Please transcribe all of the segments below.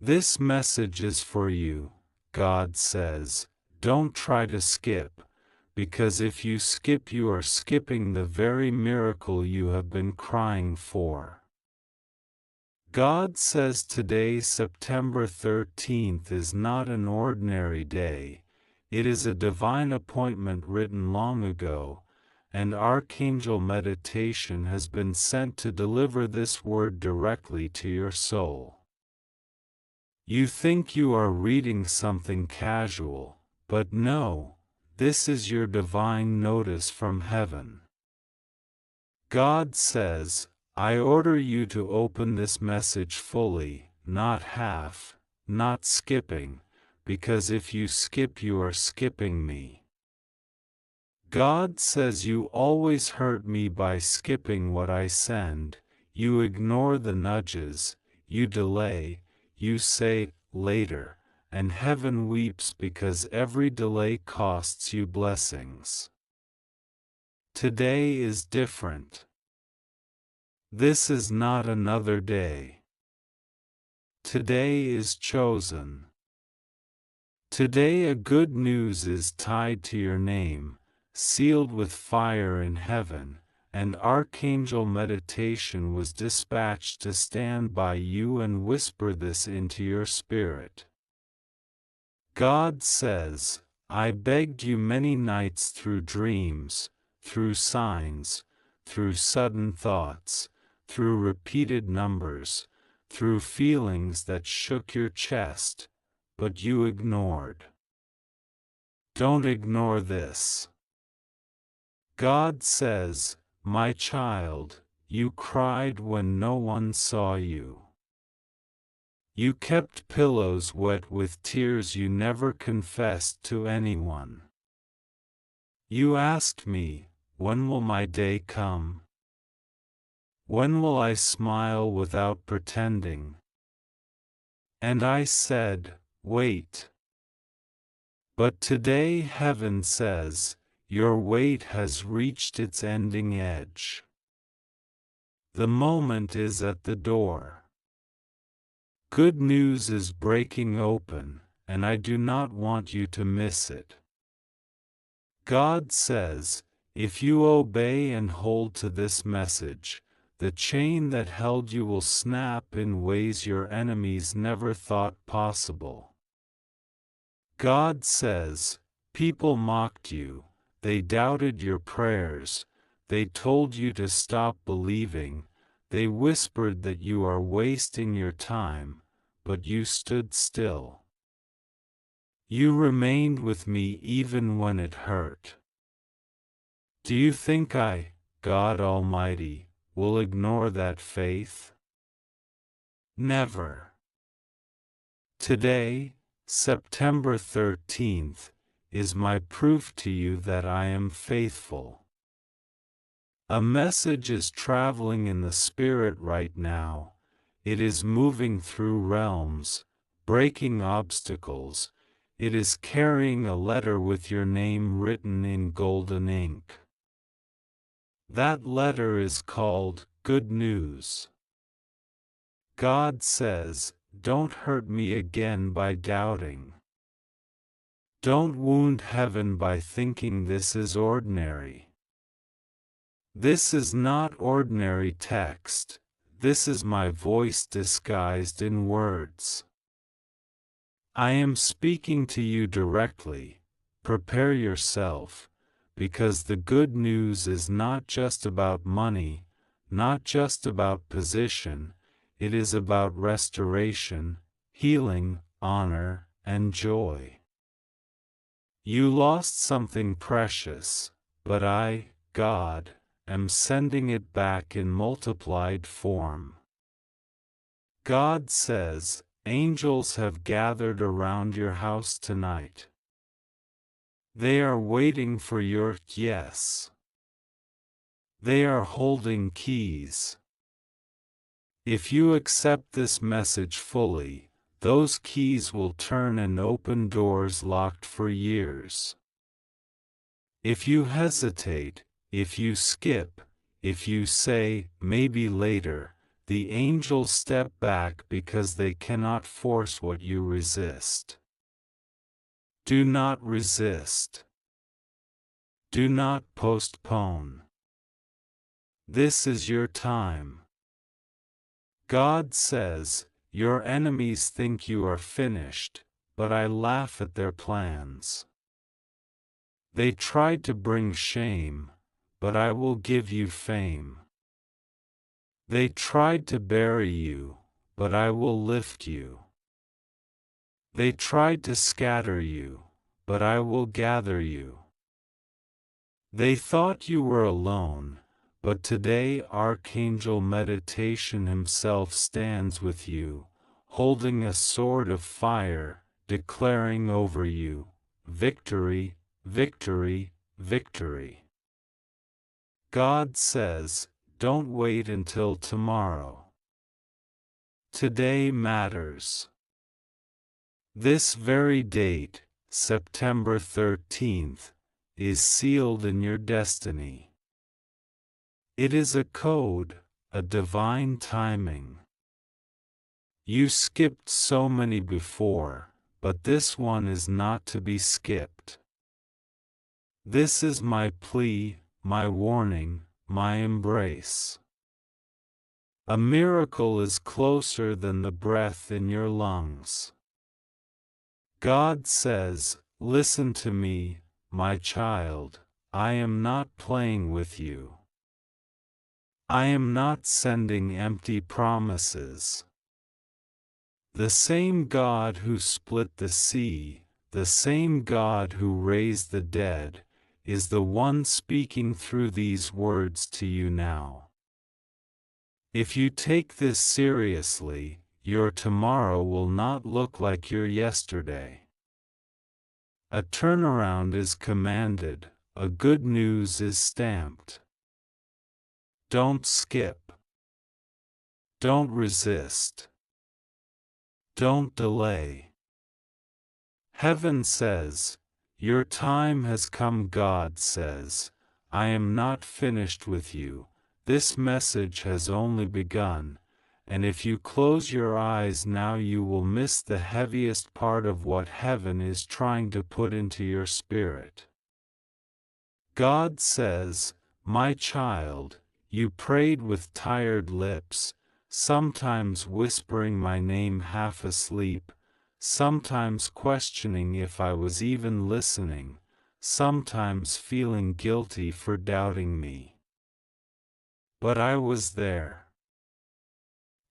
This message is for you, God says. Don't try to skip, because if you skip, you are skipping the very miracle you have been crying for. God says today, September 13th, is not an ordinary day. It is a divine appointment written long ago, and Archangel meditation has been sent to deliver this word directly to your soul. You think you are reading something casual, but no, this is your divine notice from heaven. God says, I order you to open this message fully, not half, not skipping, because if you skip, you are skipping me. God says you always hurt me by skipping what I send. You ignore the nudges, you delay, you say, later, and heaven weeps because every delay costs you blessings. Today is different. This is not another day. Today is chosen. Today a good news is tied to your name, sealed with fire in heaven, and Archangel meditation was dispatched to stand by you and whisper this into your spirit. God says, I begged you many nights through dreams, through signs, through sudden thoughts, through repeated numbers, through feelings that shook your chest, but you ignored. Don't ignore this. God says, my child, you cried when no one saw you. You kept pillows wet with tears you never confessed to anyone. You asked me, when will my day come? When will I smile without pretending? And I said, wait. But today heaven says, your wait has reached its ending edge. The moment is at the door. Good news is breaking open, and I do not want you to miss it. God says, if you obey and hold to this message, the chain that held you will snap in ways your enemies never thought possible. God says, people mocked you, they doubted your prayers, they told you to stop believing, they whispered that you are wasting your time, but you stood still. You remained with me even when it hurt. Do you think I, God Almighty, will ignore that faith? Never. Today, September 13th, is my proof to you that I am faithful. A message is traveling in the spirit right now. It is moving through realms, breaking obstacles. It is carrying a letter with your name written in golden ink. That letter is called Good News. God says, don't hurt me again by doubting. Don't wound heaven by thinking this is ordinary. This is not ordinary text, this is my voice disguised in words. I am speaking to you directly. Prepare yourself, because the good news is not just about money, not just about position, it is about restoration, healing, honor, and joy. You lost something precious, but I, God, am sending it back in multiplied form. God says, angels have gathered around your house tonight. They are waiting for your yes. They are holding keys. If you accept this message fully, those keys will turn and open doors locked for years. If you hesitate, if you skip, if you say, maybe later, the angels step back because they cannot force what you resist. Do not resist. Do not postpone. This is your time. God says, your enemies think you are finished, but I laugh at their plans. They tried to bring shame, but I will give you fame. They tried to bury you, but I will lift you. They tried to scatter you, but I will gather you. They thought you were alone, but today Archangel Meditation himself stands with you, holding a sword of fire, declaring over you, victory, victory, victory. God says, don't wait until tomorrow. Today matters. This very date, September 13th, is sealed in your destiny. It is a code, a divine timing. You skipped so many before, but this one is not to be skipped. This is my plea, my warning, my embrace. A miracle is closer than the breath in your lungs. God says, listen to me, my child, I am not playing with you. I am not sending empty promises. The same God who split the sea, the same God who raised the dead, is the one speaking through these words to you now. If you take this seriously, your tomorrow will not look like your yesterday. A turnaround is commanded, a good news is stamped. Don't skip. Don't resist. Don't delay. Heaven says, your time has come. God says, I am not finished with you, this message has only begun, and if you close your eyes now you will miss the heaviest part of what heaven is trying to put into your spirit. God says, my child, you prayed with tired lips, sometimes whispering my name half asleep, sometimes questioning if I was even listening, sometimes feeling guilty for doubting me. But I was there.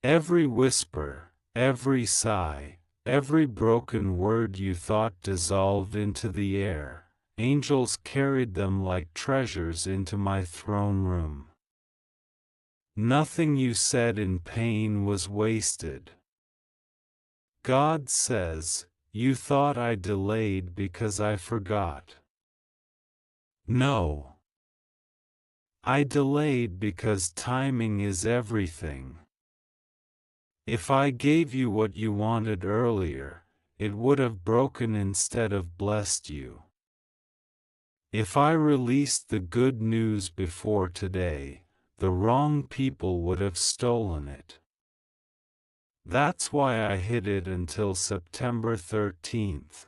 Every whisper, every sigh, every broken word you thought dissolved into the air, angels carried them like treasures into my throne room. Nothing you said in pain was wasted. God says, you thought I delayed because I forgot. No. I delayed because timing is everything. If I gave you what you wanted earlier, it would have broken instead of blessed you. If I released the good news before today, the wrong people would have stolen it. That's why I hid it until September 13th.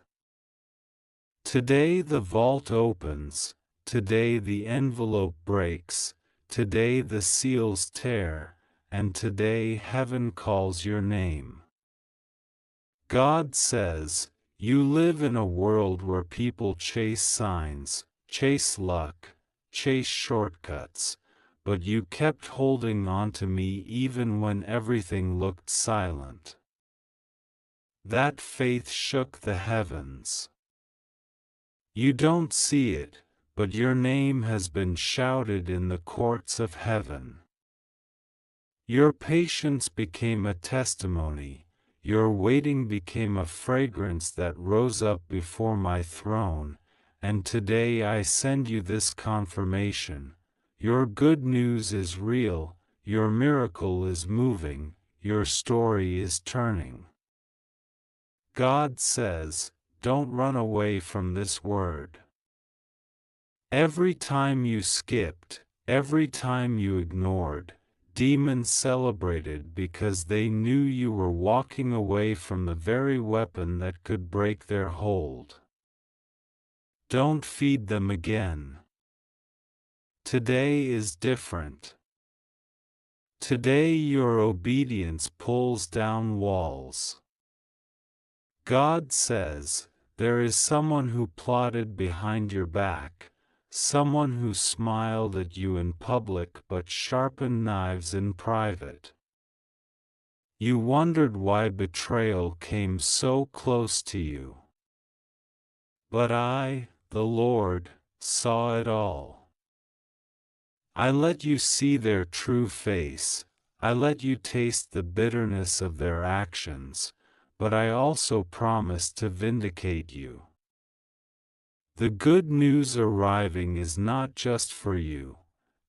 Today the vault opens, today the envelope breaks, today the seals tear, and today heaven calls your name. God says, you live in a world where people chase signs, chase luck, chase shortcuts, but you kept holding on to me even when everything looked silent. That faith shook the heavens. You don't see it, but your name has been shouted in the courts of heaven. Your patience became a testimony, your waiting became a fragrance that rose up before my throne, and today I send you this confirmation. Your good news is real, your miracle is moving, your story is turning. God says, don't run away from this word. Every time you skipped, every time you ignored, demons celebrated because they knew you were walking away from the very weapon that could break their hold. Don't feed them again. Today is different. Today your obedience pulls down walls. God says, there is someone who plotted behind your back, someone who smiled at you in public but sharpened knives in private. You wondered why betrayal came so close to you. But I, the Lord, saw it all. I let you see their true face, I let you taste the bitterness of their actions, but I also promised to vindicate you. The good news arriving is not just for you,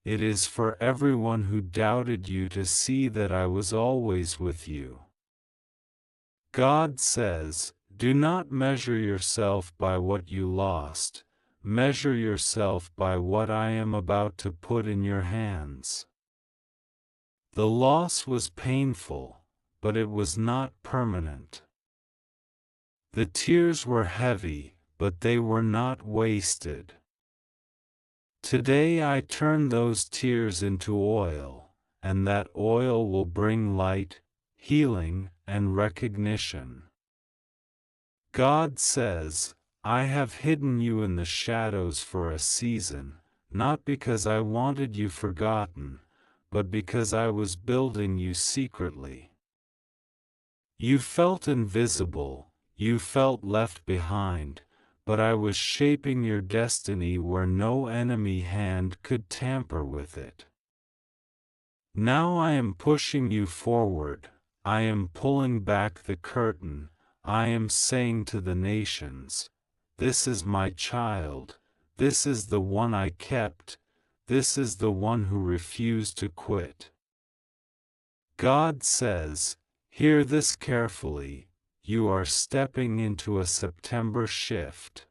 it is for everyone who doubted you to see that I was always with you. God says, do not measure yourself by what you lost, measure yourself by what I am about to put in your hands. The loss was painful, but it was not permanent. The tears were heavy, but they were not wasted. Today I turn those tears into oil, and that oil will bring light, healing, and recognition. God says, I have hidden you in the shadows for a season, not because I wanted you forgotten, but because I was building you secretly. You felt invisible, you felt left behind, but I was shaping your destiny where no enemy hand could tamper with it. Now I am pushing you forward, I am pulling back the curtain, I am saying to the nations, this is my child, this is the one I kept, this is the one who refused to quit. God says, hear this carefully, you are stepping into a September shift.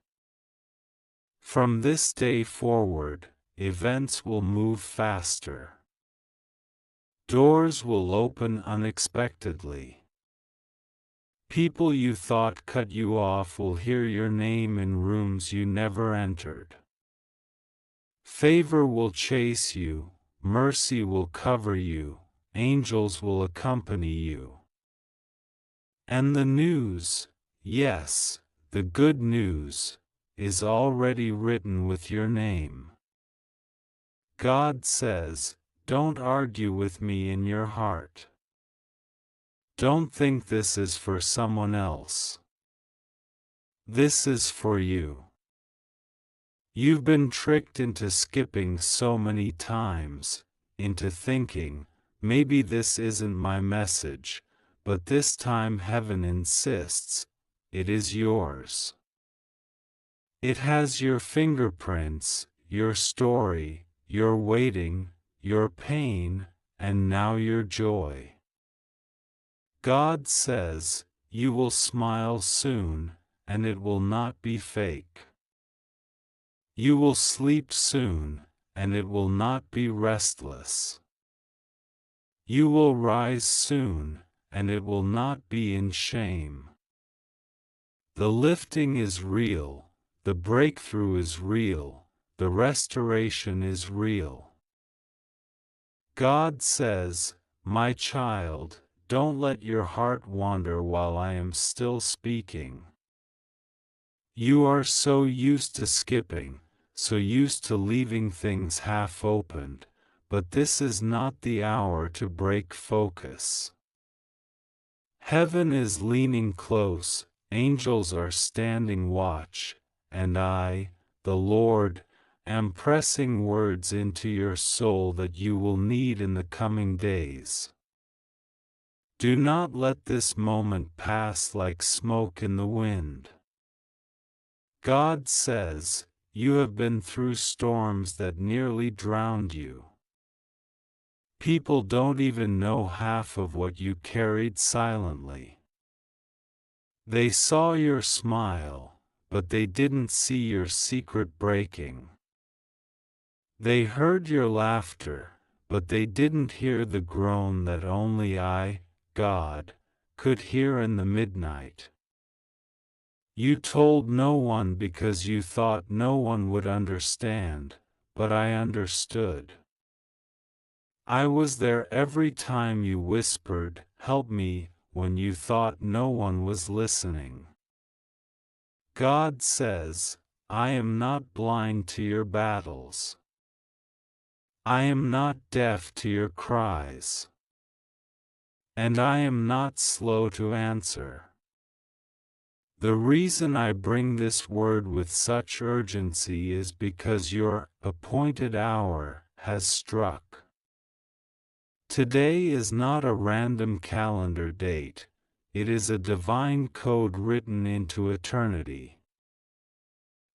From this day forward, events will move faster. Doors will open unexpectedly. People you thought cut you off will hear your name in rooms you never entered. Favor will chase you, mercy will cover you, angels will accompany you. And the news, yes, the good news, is already written with your name. God says, don't argue with me in your heart. Don't think this is for someone else. This is for you. You've been tricked into skipping so many times, into thinking, maybe this isn't my message, but this time heaven insists, it is yours. It has your fingerprints, your story, your waiting, your pain, and now your joy. God says, you will smile soon, and it will not be fake. You will sleep soon, and it will not be restless. You will rise soon, and it will not be in shame. The lifting is real, the breakthrough is real, the restoration is real. God says, my child, don't let your heart wander while I am still speaking. You are so used to skipping, so used to leaving things half-opened, but this is not the hour to break focus. Heaven is leaning close, angels are standing watch, and I, the Lord, am pressing words into your soul that you will need in the coming days. Do not let this moment pass like smoke in the wind. God says, you have been through storms that nearly drowned you. People don't even know half of what you carried silently. They saw your smile, but they didn't see your secret breaking. They heard your laughter, but they didn't hear the groan that only I, God, could hear in the midnight. You told no one because you thought no one would understand, but I understood. I was there every time you whispered, "Help me," when you thought no one was listening. God says, I am not blind to your battles. I am not deaf to your cries. And I am not slow to answer. The reason I bring this word with such urgency is because your appointed hour has struck. Today is not a random calendar date, it is a divine code written into eternity.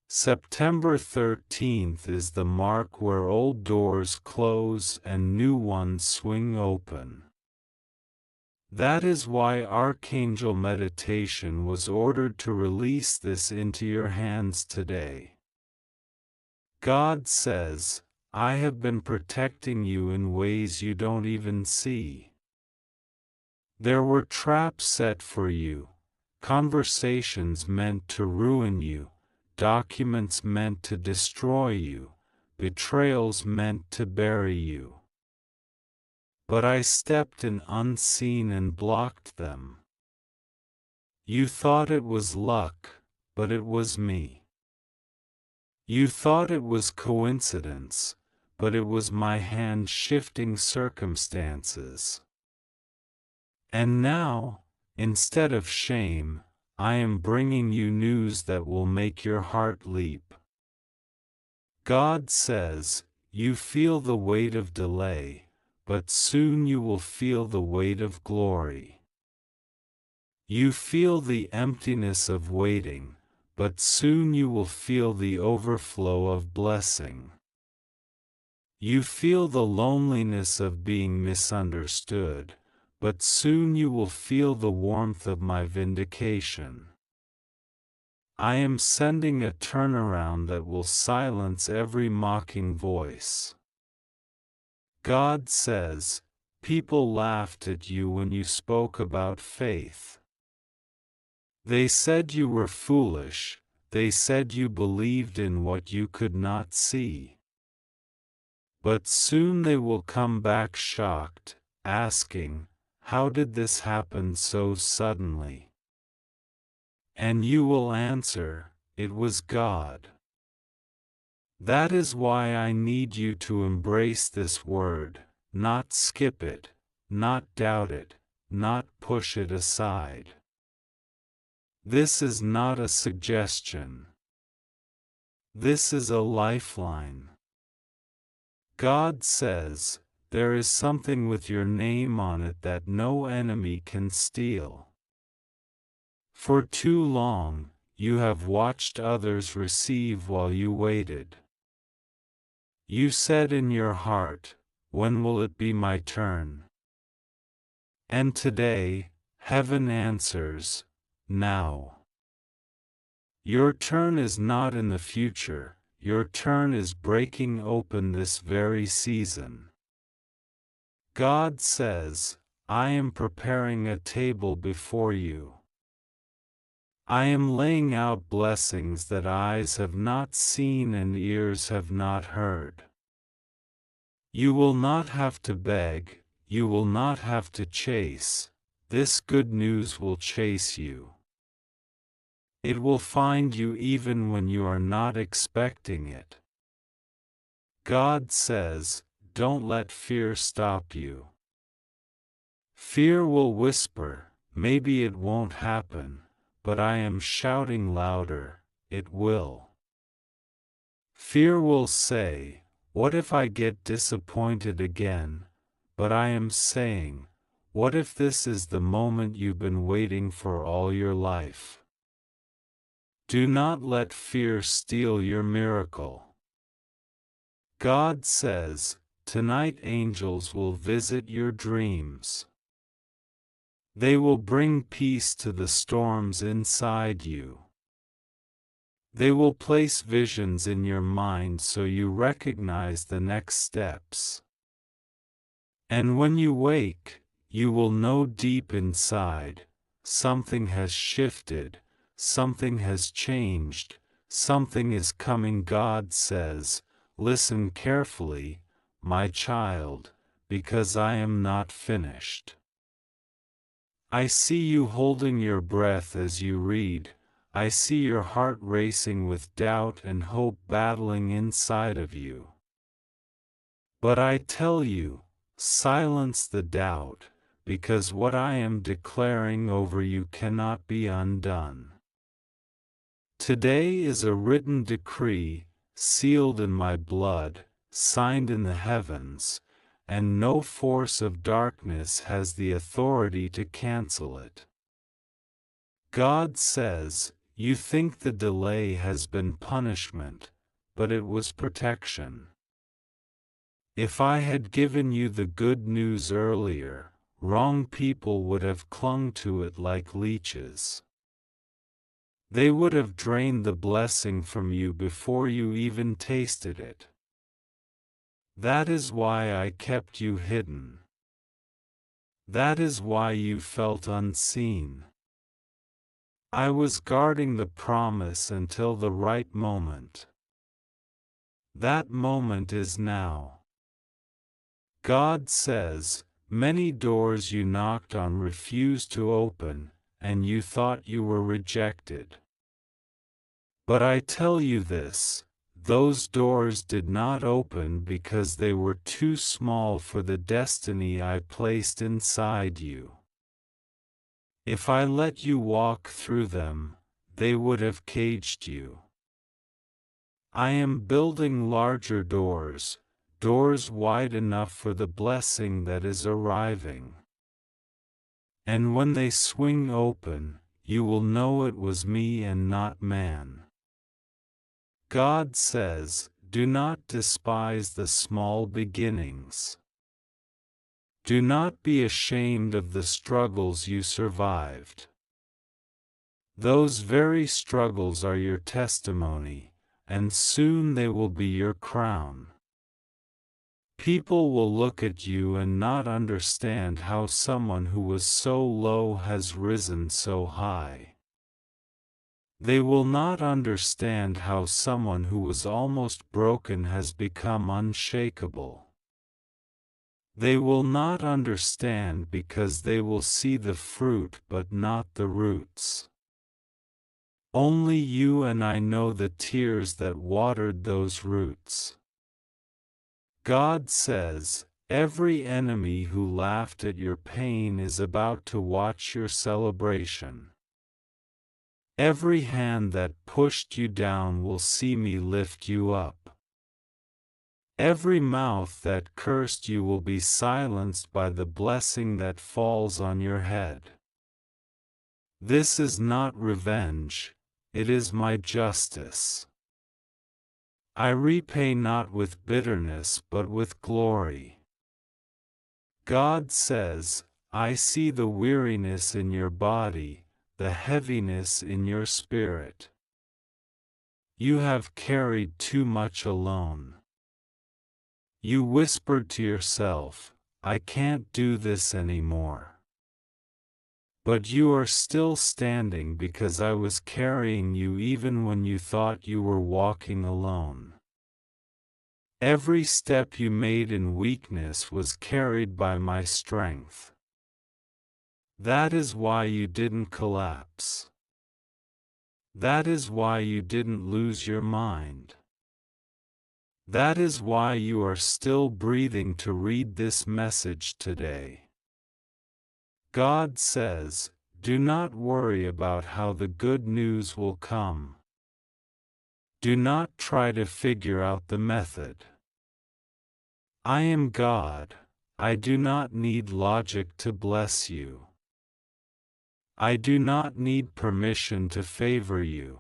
September 13th is the mark where old doors close and new ones swing open. That is why Archangel meditation was ordered to release this into your hands today. God says, I have been protecting you in ways you don't even see. There were traps set for you, conversations meant to ruin you, documents meant to destroy you, betrayals meant to bury you. But I stepped in unseen and blocked them. You thought it was luck, but it was me. You thought it was coincidence, but it was my hand shifting circumstances. And now, instead of shame, I am bringing you news that will make your heart leap. God says, you feel the weight of delay, but soon you will feel the weight of glory. You feel the emptiness of waiting, but soon you will feel the overflow of blessing. You feel the loneliness of being misunderstood, but soon you will feel the warmth of my vindication. I am sending a turnaround that will silence every mocking voice. God says, people laughed at you when you spoke about faith. They said you were foolish, they said you believed in what you could not see. But soon they will come back shocked, asking, how did this happen so suddenly? And you will answer, it was God. That is why I need you to embrace this word, not skip it, not doubt it, not push it aside. This is not a suggestion. This is a lifeline. God says, there is something with your name on it that no enemy can steal. For too long, you have watched others receive while you waited. You said in your heart, when will it be my turn? And today, heaven answers, now. Your turn is not in the future, your turn is breaking open this very season. God says, I am preparing a table before you. I am laying out blessings that eyes have not seen and ears have not heard. You will not have to beg, you will not have to chase, this good news will chase you. It will find you even when you are not expecting it. God says, don't let fear stop you. Fear will whisper, maybe it won't happen, but I am shouting louder, it will. Fear will say, what if I get disappointed again? But I am saying, what if this is the moment you've been waiting for all your life? Do not let fear steal your miracle. God says, tonight angels will visit your dreams. They will bring peace to the storms inside you. They will place visions in your mind so you recognize the next steps. And when you wake, you will know deep inside, something has shifted, something has changed, something is coming. God says, listen carefully, my child, because I am not finished. I see you holding your breath as you read. I see your heart racing with doubt and hope battling inside of you. But I tell you, silence the doubt, because what I am declaring over you cannot be undone. Today is a written decree, sealed in my blood, signed in the heavens, and no force of darkness has the authority to cancel it. God says, you think the delay has been punishment, but it was protection. If I had given you the good news earlier, wrong people would have clung to it like leeches. They would have drained the blessing from you before you even tasted it. That is why I kept you hidden. That is why you felt unseen. I was guarding the promise until the right moment. That moment is now. God says, many doors you knocked on refused to open, and you thought you were rejected. But I tell you this, those doors did not open because they were too small for the destiny I placed inside you. If I let you walk through them, they would have caged you. I am building larger doors, doors wide enough for the blessing that is arriving. And when they swing open, you will know it was me and not man. God says, do not despise the small beginnings. Do not be ashamed of the struggles you survived. Those very struggles are your testimony, and soon they will be your crown. People will look at you and not understand how someone who was so low has risen so high. They will not understand how someone who was almost broken has become unshakable. They will not understand because they will see the fruit but not the roots. Only you and I know the tears that watered those roots. God says, every enemy who laughed at your pain is about to watch your celebration. Every hand that pushed you down will see me lift you up. Every mouth that cursed you will be silenced by the blessing that falls on your head. This is not revenge, it is my justice. I repay not with bitterness but with glory. God says, I see the weariness in your body, the heaviness in your spirit. You have carried too much alone. You whispered to yourself, I can't do this anymore. But you are still standing because I was carrying you even when you thought you were walking alone. Every step you made in weakness was carried by my strength. That is why you didn't collapse. That is why you didn't lose your mind. That is why you are still breathing to read this message today. God says, do not worry about how the good news will come. Do not try to figure out the method. I am God, I do not need logic to bless you. I do not need permission to favor you.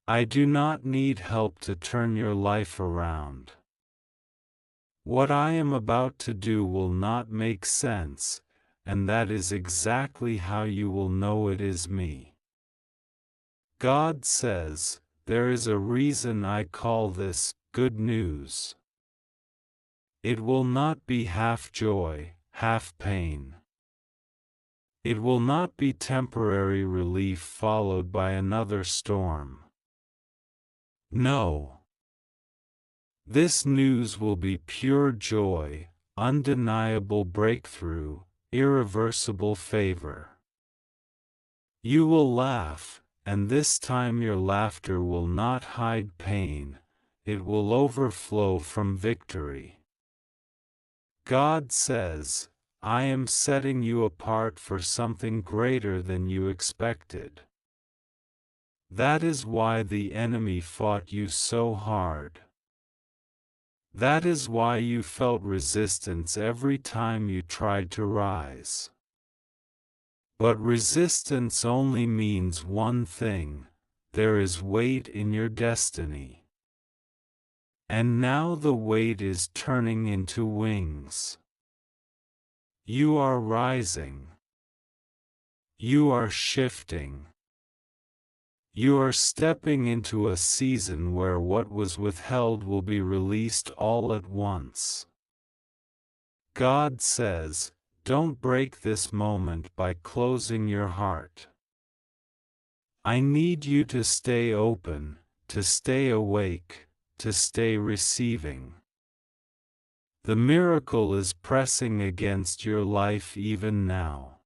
I do not need help to turn your life around. What I am about to do will not make sense, and that is exactly how you will know it is me. God says, there is a reason I call this good news. It will not be half joy, half pain. It will not be temporary relief followed by another storm. No. This news will be pure joy, undeniable breakthrough, irreversible favor. You will laugh, and this time your laughter will not hide pain, it will overflow from victory. God says, I am setting you apart for something greater than you expected. That is why the enemy fought you so hard. That is why you felt resistance every time you tried to rise. But resistance only means one thing: there is weight in your destiny. And now the weight is turning into wings. You are rising. You are shifting. You are stepping into a season where what was withheld will be released all at once. God says, don't break this moment by closing your heart. I need you to stay open, to stay awake, to stay receiving. The miracle is pressing against your life even now.